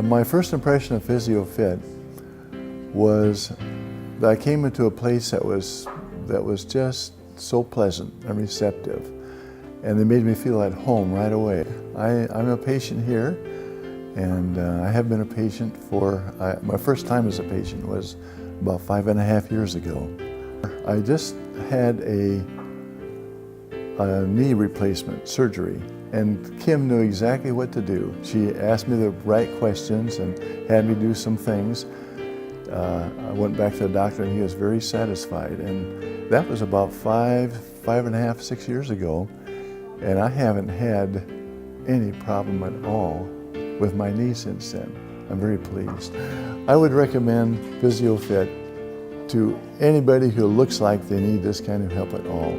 My first impression of PhysioFit was that I came into a place that was just so pleasant and receptive, and they made me feel at home right away. I'm a patient here, and I have been a patient for, my first time as a patient was about 5.5 years ago. I just had a knee replacement surgery, and Kim knew exactly what to do. She asked me the right questions and had me do some things. I went back to the doctor and he was very satisfied, and that was about 5.5, 6 years ago, and I haven't had any problem at all with my knee since then. I'm very pleased. I would recommend PhysioFit to anybody who looks like they need this kind of help at all.